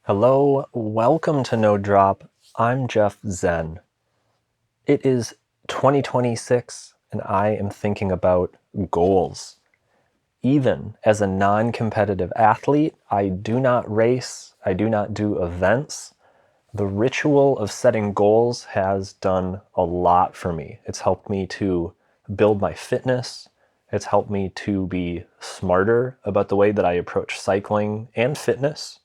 Hello, welcome to No Drop. I'm Jeff Zen. It is 2026 and I am thinking about goals. Even as a non-competitive athlete, I do not race, I do not do events. The ritual of setting goals has done a lot for me. It's helped me to build my fitness. It's helped me to be smarter about the way that I approach cycling and fitness.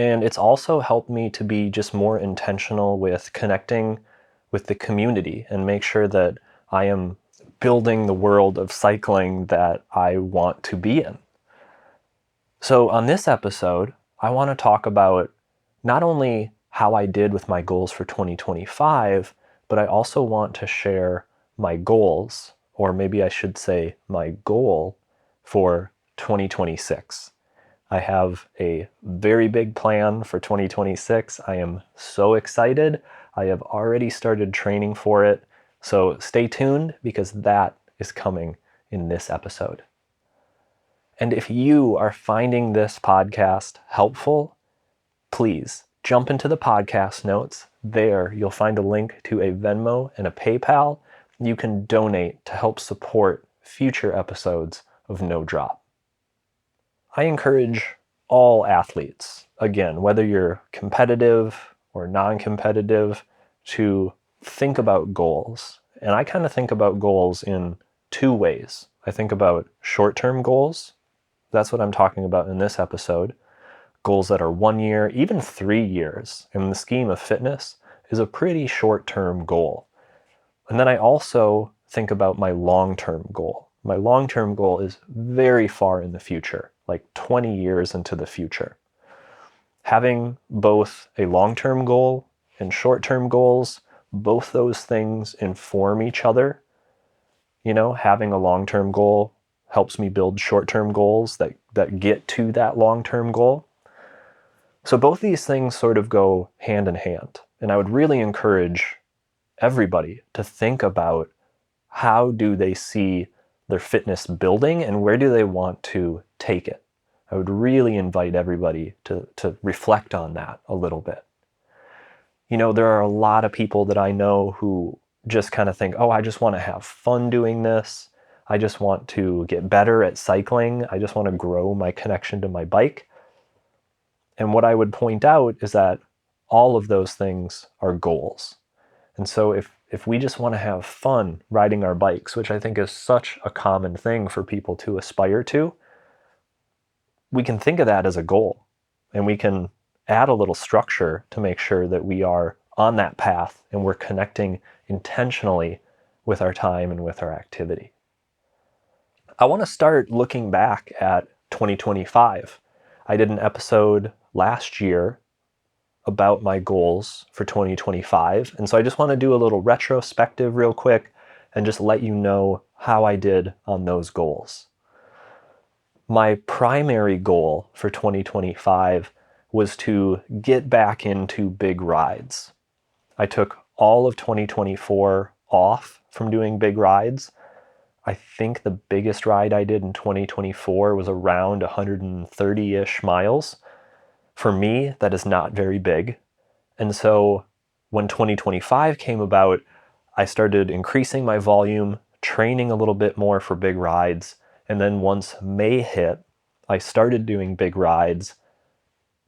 And it's also helped me to be just more intentional with connecting with the community and make sure that I am building the world of cycling that I want to be in. So on this episode, I want to talk about not only how I did with my goals for 2025, but I also want to share my goals, or maybe I should say my goal for 2026. I have a very big plan for 2026. I am so excited. I have already started training for it. So stay tuned because that is coming in this episode. And if you are finding this podcast helpful, please jump into the podcast notes. There you'll find a link to a Venmo and a PayPal. You can donate to help support future episodes of No Drop. I encourage all athletes, again, whether you're competitive or non-competitive, to think about goals. And I kind of think about goals in two ways. I think about short-term goals. That's what I'm talking about in this episode. Goals that are 1 year, even 3 years in the scheme of fitness is a pretty short-term goal. And then I also think about my long-term goal. My long-term goal is very far in the future, like 20 years into the future. Having both a long-term goal and short-term goals, both those things inform each other. You know, having a long-term goal helps me build short-term goals that get to that long-term goal. So both these things sort of go hand in hand. And I would really encourage everybody to think about how do they see their fitness building and where do they want to take it. I would really invite everybody to reflect on that a little bit. You know, there are a lot of people that I know who just kind of think, oh, I just want to have fun doing this. I just want to get better at cycling. I just want to grow my connection to my bike. And what I would point out is that all of those things are goals. And so if we just want to have fun riding our bikes, which I think is such a common thing for people to aspire to, we can think of that as a goal. And we can add a little structure to make sure that we are on that path and we're connecting intentionally with our time and with our activity. I want to start looking back at 2025. I did an episode last year about my goals for 2025. And so I just want to do a little retrospective real quick and just let you know how I did on those goals. My primary goal for 2025 was to get back into big rides. I took all of 2024 off from doing big rides. I think the biggest ride I did in 2024 was around 130-ish miles. For me, that is not very big. And so when 2025 came about, I started increasing my volume, training a little bit more for big rides. And then once May hit, I started doing big rides.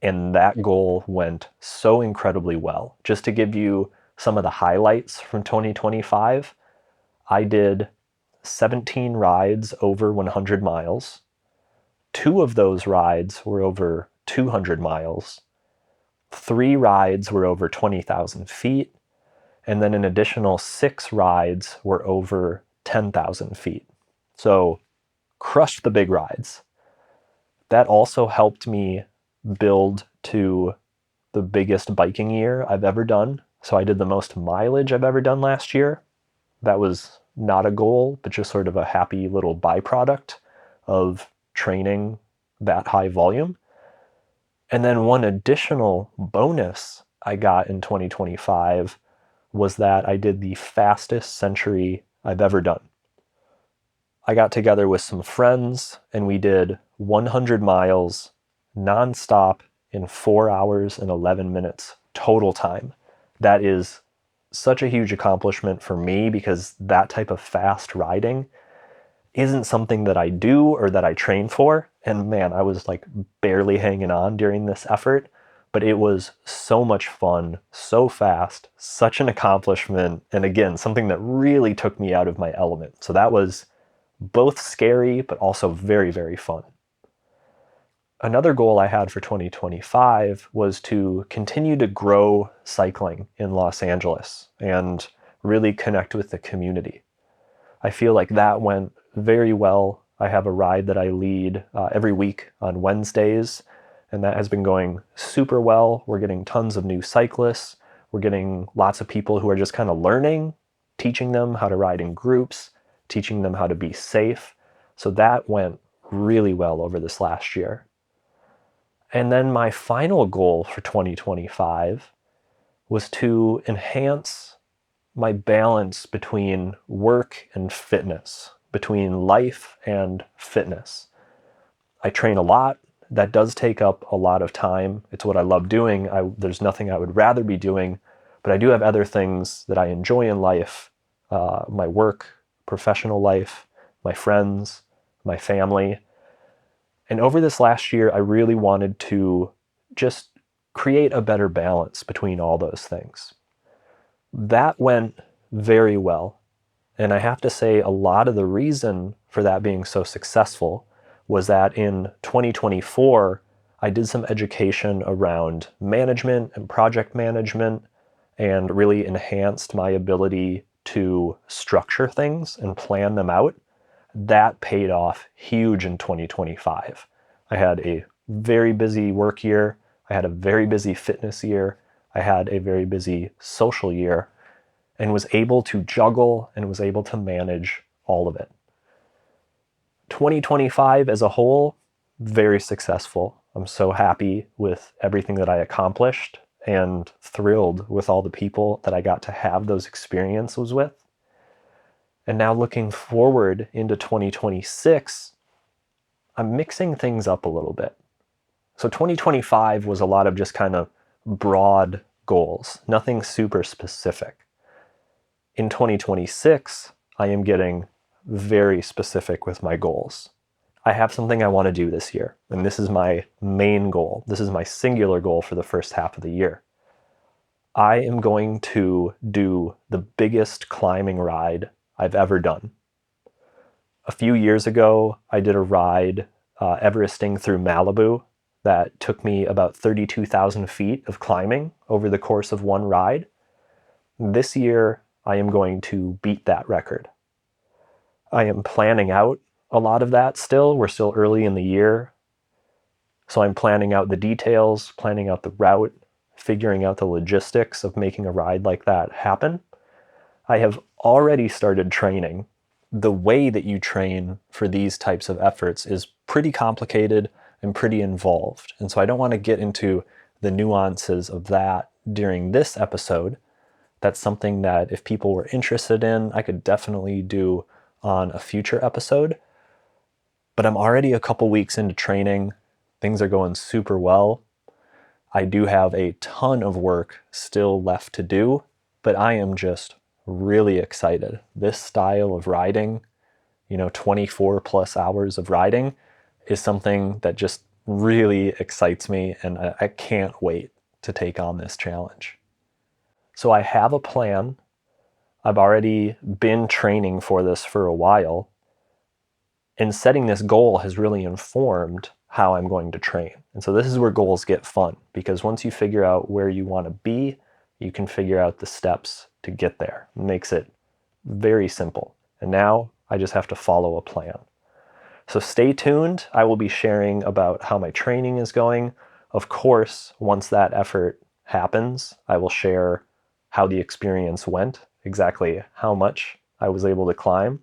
And that goal went so incredibly well. Just to give you some of the highlights from 2025, I did 17 rides over 100 miles. 2 of those rides were over 200 miles. 3 rides were over 20,000 feet. And then an additional 6 rides were over 10,000 feet. So crushed the big rides. That also helped me build to the biggest biking year I've ever done. So I did the most mileage I've ever done last year. That was not a goal, but just sort of a happy little byproduct of training that high volume. And then one additional bonus I got in 2025 was that I did the fastest century I've ever done. I got together with some friends and we did 100 miles nonstop in 4 hours and 11 minutes total time. That is such a huge accomplishment for me because that type of fast riding isn't something that I do or that I train for. And man, I was like barely hanging on during this effort, but it was so much fun, so fast, such an accomplishment. And again, something that really took me out of my element. So that was both scary, but also very, very fun. Another goal I had for 2025 was to continue to grow cycling in Los Angeles and really connect with the community. I feel like that went very well. I have a ride that I lead every week on Wednesdays, and that has been going super well. We're getting tons of new cyclists. We're getting lots of people who are just kind of learning, teaching them how to ride in groups, teaching them how to be safe. So that went really well over this last year. And then my final goal for 2025 was to enhance my balance between work and fitness, between life and fitness. I train a lot. That does take up a lot of time. It's what I love doing. There's nothing I would rather be doing, but I do have other things that I enjoy in life, my work, professional life, my friends, my family. And over this last year, I really wanted to just create a better balance between all those things. That went very well. And I have to say, a lot of the reason for that being so successful was that in 2024, I did some education around management and project management and really enhanced my ability to structure things and plan them out. That paid off huge in 2025. I had a very busy work year. I had a very busy fitness year. I had a very busy social year and was able to juggle and was able to manage all of it. 2025 as a whole, very successful. I'm so happy with everything that I accomplished and thrilled with all the people that I got to have those experiences with. And now looking forward into 2026, I'm mixing things up a little bit. So 2025 was a lot of just kind of broad goals, nothing super specific. In 2026, I am getting very specific with my goals. I have something I want to do this year, and this is my main goal. This is my singular goal for the first half of the year. I am going to do the biggest climbing ride I've ever done. A few years ago, I did a ride Everesting through Malibu that took me about 32,000 feet of climbing over the course of one ride. This year, I am going to beat that record. I am planning out a lot of that still. We're still early in the year. So I'm planning out the details, planning out the route, figuring out the logistics of making a ride like that happen. I have already started training. The way that you train for these types of efforts is pretty complicated and pretty involved. And so I don't want to get into the nuances of that during this episode. That's something that if people were interested in, I could definitely do on a future episode. But I'm already a couple weeks into training. Things are going super well. I do have a ton of work still left to do, but I am just really excited. This style of riding, 24 plus hours of riding, is something that just really excites me, and I can't wait to take on this challenge. So I have a plan. I've already been training for this for a while, and setting this goal has really informed how I'm going to train. And so this is where goals get fun, because once you figure out where you want to be, you can figure out the steps to get there. It makes it very simple. And now I just have to follow a plan. So stay tuned. I will be sharing about how my training is going. Of course, once that effort happens, I will share how the experience went, exactly how much I was able to climb.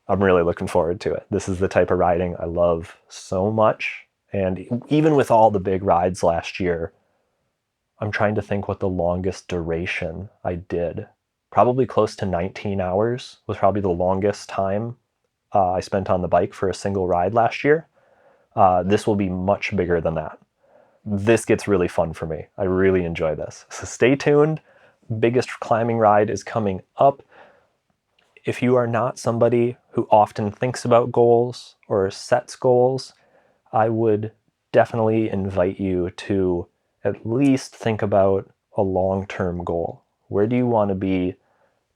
I'm really looking forward to it. This is the type of riding I love so much. And even with all the big rides last year, I'm trying to think what the longest duration I did. Probably close to 19 hours was probably the longest time I spent on the bike for a single ride last year. This will be much bigger than that. this gets really fun for me. I really enjoy this. So stay tuned. Biggest climbing ride is coming up. If you are not somebody who often thinks about goals or sets goals, I would definitely invite you to at least think about a long-term goal. Where do you want to be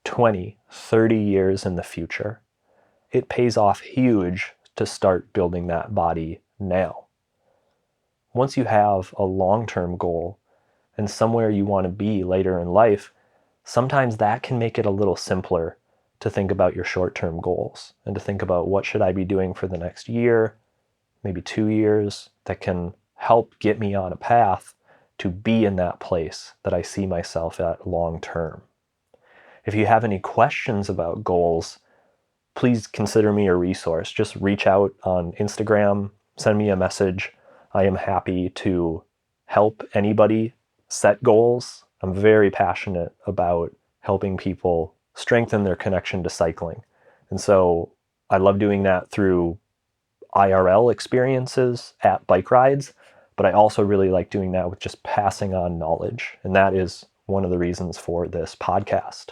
20, 30 years in the future? It pays off huge to start building that body now. Once you have a long-term goal and somewhere you want to be later in life, sometimes that can make it a little simpler to think about your short-term goals and to think about what should I be doing for the next year, maybe 2 years, that can help get me on a path to be in that place that I see myself at long term. If you have any questions about goals, please consider me a resource. Just reach out on Instagram, send me a message. I am happy to help anybody set goals. I'm very passionate about helping people strengthen their connection to cycling. And so I love doing that through IRL experiences at bike rides, but I also really like doing that with just passing on knowledge. And that is one of the reasons for this podcast.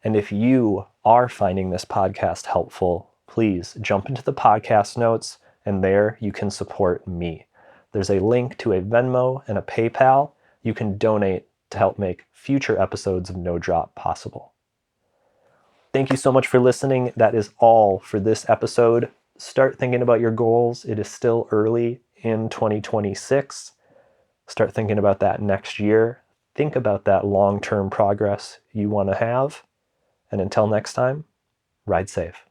And if you are finding this podcast helpful, please jump into the podcast notes, and there you can support me. There's a link to a Venmo and a PayPal. You can donate to help make future episodes of No Drop possible. Thank you so much for listening. That is all for this episode. Start thinking about your goals. It is still early in 2026. Start thinking about that next year. Think about that long-term progress you want to have. And until next time, ride safe.